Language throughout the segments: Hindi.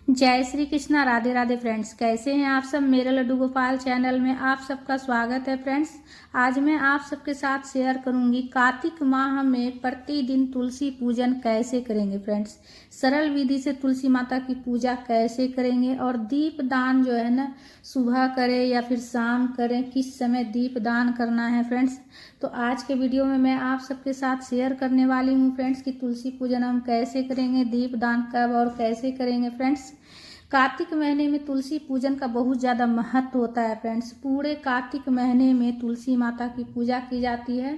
जय श्री कृष्णा। राधे राधे फ्रेंड्स, कैसे हैं आप सब। मेरे लड्डू गोपाल चैनल में आप सबका स्वागत है फ्रेंड्स। आज मैं आप सबके साथ शेयर करूंगी कार्तिक माह में प्रतिदिन तुलसी पूजन कैसे करेंगे फ्रेंड्स। सरल विधि से तुलसी माता की पूजा कैसे करेंगे और दीप दान जो है ना, सुबह करें या फिर शाम करें, किस समय दीप दान करना है फ्रेंड्स। तो आज के वीडियो में मैं आप सबके साथ शेयर करने वाली हूँ फ्रेंड्स कि तुलसी पूजन हम कैसे करेंगे, दीप दान कब और कैसे करेंगे फ्रेंड्स। कार्तिक महीने में तुलसी पूजन का बहुत ज़्यादा महत्व होता है फ्रेंड्स। पूरे कार्तिक महीने में तुलसी माता की पूजा की जाती है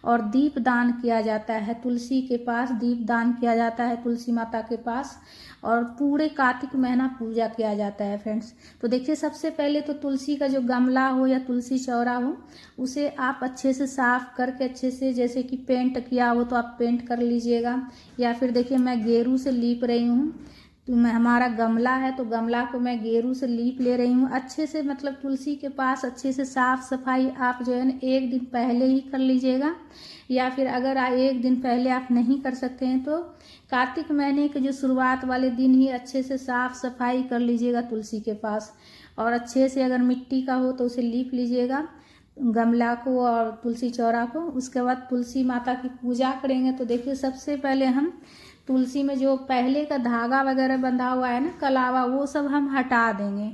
और दीप दान किया जाता है। तुलसी के पास दीप दान किया जाता है, तुलसी माता के पास, और पूरे कार्तिक महीना पूजा किया जाता है फ्रेंड्स। तो देखिए, सबसे पहले तो तुलसी का जो गमला हो या तुलसी चौरा हो, उसे आप अच्छे से साफ करके, अच्छे से जैसे कि पेंट किया हो तो आप पेंट कर लीजिएगा, या फिर देखिए मैं गेरू से लीप रही हूँ। तो हमारा गमला है तो गमला को मैं गेरू से लीप ले रही हूँ अच्छे से। मतलब तुलसी के पास अच्छे से साफ सफाई आप जो है ना एक दिन पहले ही कर लीजिएगा, या फिर अगर एक दिन पहले आप नहीं कर सकते हैं तो कार्तिक महीने के जो शुरुआत वाले दिन ही अच्छे से साफ सफाई कर लीजिएगा तुलसी के पास। और अच्छे से अगर मिट्टी का हो तो उसे लीप लीजिएगा गमला को और तुलसी चौरा को। उसके बाद तुलसी माता की पूजा करेंगे। तो देखिए, सबसे पहले हम तुलसी में जो पहले का धागा वगैरह बंधा हुआ है ना, कलावा, वो सब हम हटा देंगे।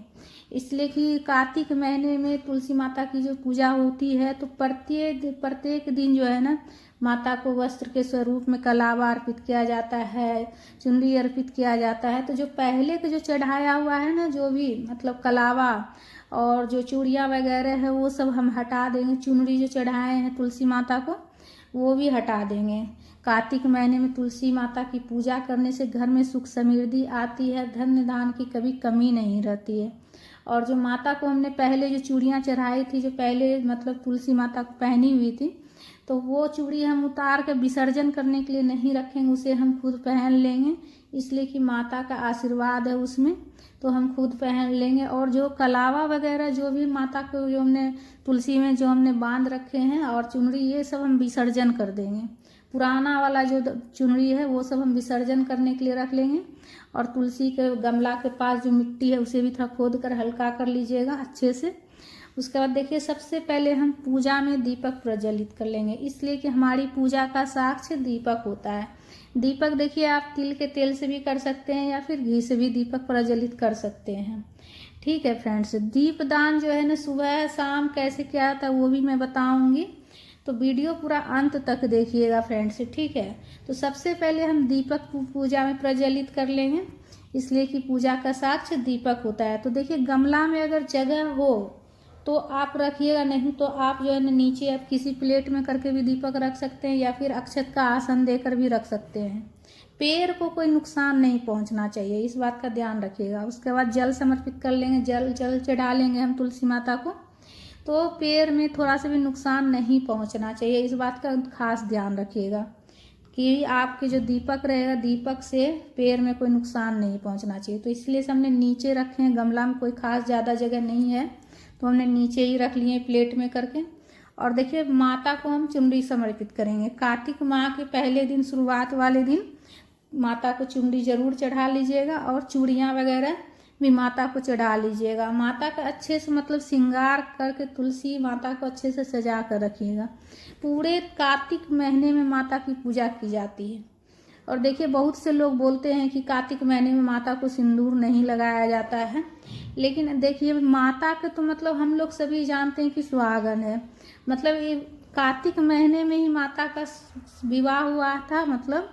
इसलिए कि कार्तिक महीने में तुलसी माता की जो पूजा होती है तो प्रत्येक दिन जो है ना, माता को वस्त्र के स्वरूप में कलावा अर्पित किया जाता है, चुनरी अर्पित किया जाता है। तो जो पहले का जो चढ़ाया हुआ है ना, जो भी मतलब कलावा और जो चूड़ियाँ वगैरह है, वो सब हम हटा देंगे। चुनरी जो चढ़ाए हैं तुलसी माता को, वो भी हटा देंगे। कार्तिक महीने में तुलसी माता की पूजा करने से घर में सुख समृद्धि आती है, धन धान की कभी कमी नहीं रहती है। और जो माता को हमने पहले जो चूड़ियाँ चढ़ाई थी, जो पहले मतलब तुलसी माता को पहनी हुई थी, तो वो चूड़ी हम उतार के विसर्जन करने के लिए नहीं रखेंगे, उसे हम खुद पहन लेंगे। इसलिए कि माता का आशीर्वाद है उसमें, तो हम खुद पहन लेंगे। और जो कलावा वगैरह जो भी माता को जो हमने तुलसी में जो हमने बांध रखे हैं और चुनरी, ये सब हम विसर्जन कर देंगे। पुराना वाला जो चुनरी है वो सब हम विसर्जन करने के लिए रख लेंगे। और तुलसी के गमला के पास जो मिट्टी है उसे भी थोड़ा खोद कर हल्का कर लीजिएगा अच्छे से। उसके बाद देखिए, सबसे पहले हम पूजा में दीपक प्रज्वलित कर लेंगे, इसलिए कि हमारी पूजा का साक्ष्य दीपक होता है। दीपक देखिए, आप तिल के तेल से भी कर सकते हैं या फिर घी से भी दीपक प्रज्वलित कर सकते हैं। ठीक है फ्रेंड्स, दीप दान जो है ना सुबह शाम कैसे किया था वो भी मैं बताऊंगी, तो वीडियो पूरा अंत तक देखिएगा फ्रेंड्स। ठीक है, तो सबसे पहले हम दीपक पूजा में प्रज्वलित कर लेंगे, इसलिए कि पूजा का साक्ष्य दीपक होता है। तो देखिए, गमला में अगर जगह हो तो आप रखिएगा, नहीं तो आप जो है ना नीचे आप किसी प्लेट में करके भी दीपक रख सकते हैं, या फिर अक्षत का आसन देकर भी रख सकते हैं। पेड़ को कोई नुकसान नहीं पहुंचना चाहिए, इस बात का ध्यान रखिएगा। उसके बाद जल समर्पित कर लेंगे, जल चढ़ा लेंगे हम तुलसी माता को, तो पेड़ में थोड़ा सा भी नुकसान नहीं पहुंचना चाहिए, इस बात का खास ध्यान रखिएगा कि आपके जो दीपक रहेगा, दीपक से पेड़ में कोई नुकसान नहीं पहुंचना चाहिए। तो इसलिए से हमने नीचे रखे हैं, गमला में कोई खास ज़्यादा जगह नहीं है तो हमने नीचे ही रख लिए प्लेट में करके। और देखिए, माता को हम चुनरी समर्पित करेंगे। कार्तिक माह के पहले दिन, शुरुआत वाले दिन माता को चुनरी जरूर चढ़ा लीजिएगा और चूड़ियाँ वगैरह भी माता को चढ़ा लीजिएगा। माता का अच्छे से मतलब श्रृंगार करके तुलसी माता को अच्छे से सजा कर रखिएगा। पूरे कार्तिक महीने में माता की पूजा की जाती है। और देखिए, बहुत से लोग बोलते हैं कि कार्तिक महीने में माता को सिंदूर नहीं लगाया जाता है, लेकिन देखिए, माता के तो मतलब हम लोग सभी जानते हैं कि सुहागन है। मतलब ये कार्तिक महीने में ही माता का विवाह हुआ था, मतलब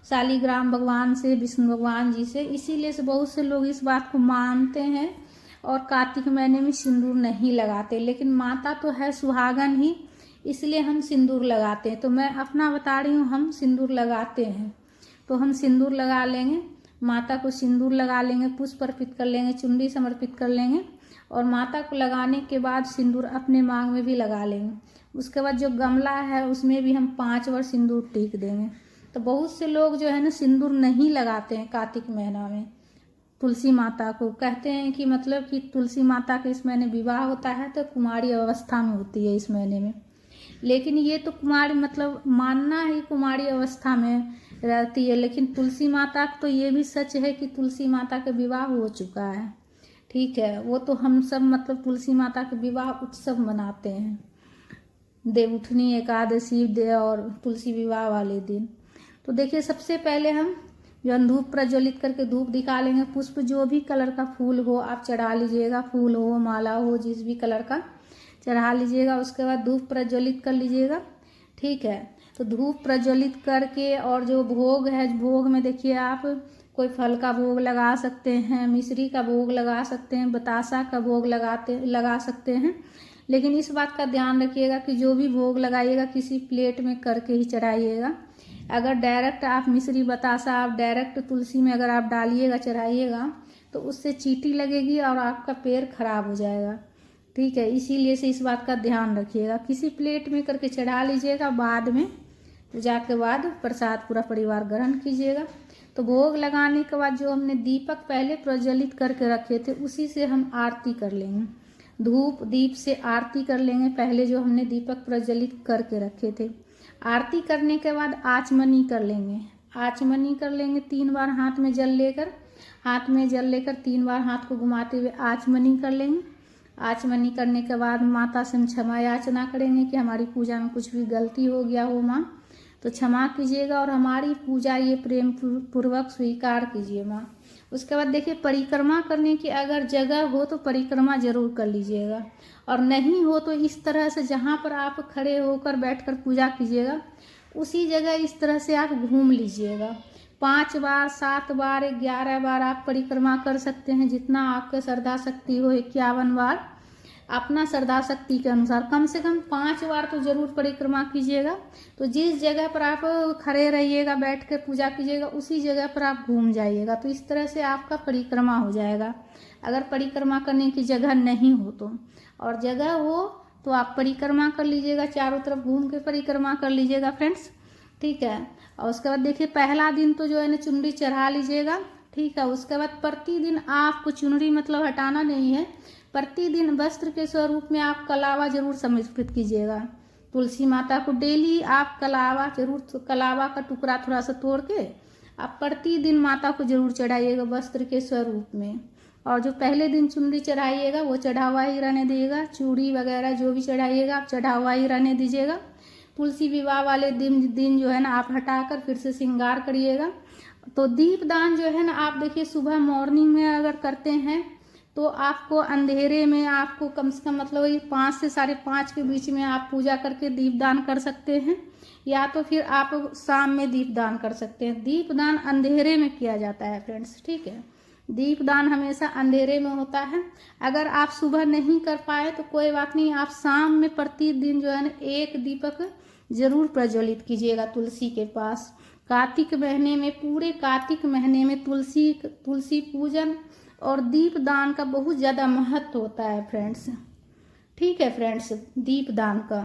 शालिग्राम भगवान से, विष्णु भगवान जी से। इसीलिए से बहुत से लोग इस बात को मानते हैं और कार्तिक महीने में सिंदूर नहीं लगाते। लेकिन माता तो है सुहागन ही, इसलिए हम सिंदूर लगाते हैं। तो मैं अपना बता रही हूँ, हम सिंदूर लगाते हैं। तो हम सिंदूर लगा लेंगे, माता को सिंदूर लगा लेंगे, पुष्प अर्पित कर लेंगे, चुनरी समर्पित कर लेंगे, और माता को लगाने के बाद सिंदूर अपने मांग में भी लगा लेंगे। उसके बाद जो गमला है उसमें भी हम 5 बार सिंदूर टीक देंगे। तो बहुत से लोग जो है ना सिंदूर नहीं लगाते हैं कार्तिक महीना में तुलसी माता को। कहते हैं कि मतलब कि तुलसी माता के इस महीने विवाह होता है तो कुमारी अवस्था में होती है इस महीने में। लेकिन ये तो कुमारी मतलब मानना ही कुमारी अवस्था में रहती है। लेकिन तुलसी माता तो ये भी सच है कि तुलसी माता का विवाह हो चुका है, ठीक है। वो तो हम सब मतलब तुलसी माता के विवाह उत्सव मनाते हैं, देवउठनी एकादशी और तुलसी विवाह वाले दिन। तो देखिए सबसे पहले हम जो धूप प्रज्वलित करके धूप दिखा लेंगे। पुष्प जो भी कलर का फूल हो आप चढ़ा लीजिएगा, फूल हो माला हो जिस भी कलर का चढ़ा लीजिएगा। उसके बाद धूप प्रज्वलित कर लीजिएगा, ठीक है। तो धूप प्रज्वलित करके और जो भोग है, भोग में देखिए आप कोई फल का भोग लगा सकते हैं, मिश्री का भोग लगा सकते हैं, बतासा का भोग लगा सकते हैं। लेकिन इस बात का ध्यान रखिएगा कि जो भी भोग लगाइएगा किसी प्लेट में करके ही चढ़ाइएगा। अगर डायरेक्ट आप मिश्री बतासा आप डायरेक्ट तुलसी में अगर आप डालिएगा चढ़ाइएगा तो उससे चींटी लगेगी और आपका पैर खराब हो जाएगा, ठीक है। इसीलिए से इस बात का ध्यान रखिएगा, किसी प्लेट में करके चढ़ा लीजिएगा। बाद में पूजा के बाद प्रसाद पूरा परिवार ग्रहण कीजिएगा। तो भोग लगाने के बाद जो हमने दीपक पहले प्रज्वलित करके रखे थे उसी से हम आरती कर लेंगे, धूप दीप से आरती कर लेंगे। पहले जो हमने दीपक प्रज्वलित करके रखे थे, आरती करने के बाद आचमनी कर लेंगे। आचमनी कर लेंगे 3 बार हाथ में जल लेकर 3 बार हाथ को घुमाते हुए आचमनी कर लेंगे। आचमनी करने के बाद माता से हम क्षमा याचना करेंगे कि हमारी पूजा में कुछ भी गलती हो गया हो माँ तो क्षमा कीजिएगा और हमारी पूजा ये प्रेम पूर्वक स्वीकार कीजिए माँ। उसके बाद देखिए परिक्रमा करने की अगर जगह हो तो परिक्रमा जरूर कर लीजिएगा, और नहीं हो तो इस तरह से जहाँ पर आप खड़े होकर बैठकर पूजा कीजिएगा उसी जगह इस तरह से आप घूम लीजिएगा। 5 बार 7 बार 11 बार आप परिक्रमा कर सकते हैं, जितना आपके श्रद्धा शक्ति हो। 51 बार अपना श्रद्धा शक्ति के अनुसार, कम से कम 5 बार तो जरूर परिक्रमा कीजिएगा। तो जिस जगह पर आप खड़े रहिएगा बैठ कर पूजा कीजिएगा उसी जगह पर आप घूम जाइएगा। तो इस तरह से आपका परिक्रमा हो जाएगा। अगर परिक्रमा करने की जगह नहीं हो तो, और जगह हो तो आप परिक्रमा कर लीजिएगा, चारों तरफ घूम के परिक्रमा कर लीजिएगा फ्रेंड्स, ठीक है। और उसके बाद देखिए पहला दिन तो जो है ना चुनरी चढ़ा लीजिएगा, ठीक है। उसके बाद प्रतिदिन आपको चुनरी मतलब हटाना नहीं है, प्रतिदिन वस्त्र के स्वरूप में आप कलावा जरूर समर्पित कीजिएगा तुलसी माता को। डेली आप कलावा जरूर, कलावा का टुकड़ा थोड़ा सा तोड़ के आप प्रतिदिन माता को जरूर चढ़ाइएगा वस्त्र के स्वरूप में। और जो पहले दिन चुनरी चढ़ाइएगा वो चढ़ा हुआ ही रहने दीजिएगा, चूड़ी वगैरह जो भी चढ़ाइएगा आप चढ़ा हुआ ही रहने दीजिएगा। तुलसी विवाह वाले दिन जो है ना आप हटाकर फिर से श्रृंगार करिएगा। तो दीपदान जो है ना आप देखिए सुबह मॉर्निंग में अगर करते हैं तो आपको अंधेरे में आपको कम से कम मतलब ये 5 से 5:30 के बीच में आप पूजा करके दीपदान कर सकते हैं, या तो फिर आप शाम में दीपदान कर सकते हैं। दीपदान अंधेरे में किया जाता है फ्रेंड्स, ठीक है। दीपदान हमेशा अंधेरे में होता है। अगर आप सुबह नहीं कर पाए तो कोई बात नहीं, आप शाम में प्रतिदिन जो है ना 1 दीपक जरूर प्रज्वलित कीजिएगा तुलसी के पास। कार्तिक महीने में, पूरे कार्तिक महीने में तुलसी पूजन और दीपदान का बहुत ज़्यादा महत्व होता है फ्रेंड्स, ठीक है फ्रेंड्स, दीपदान का।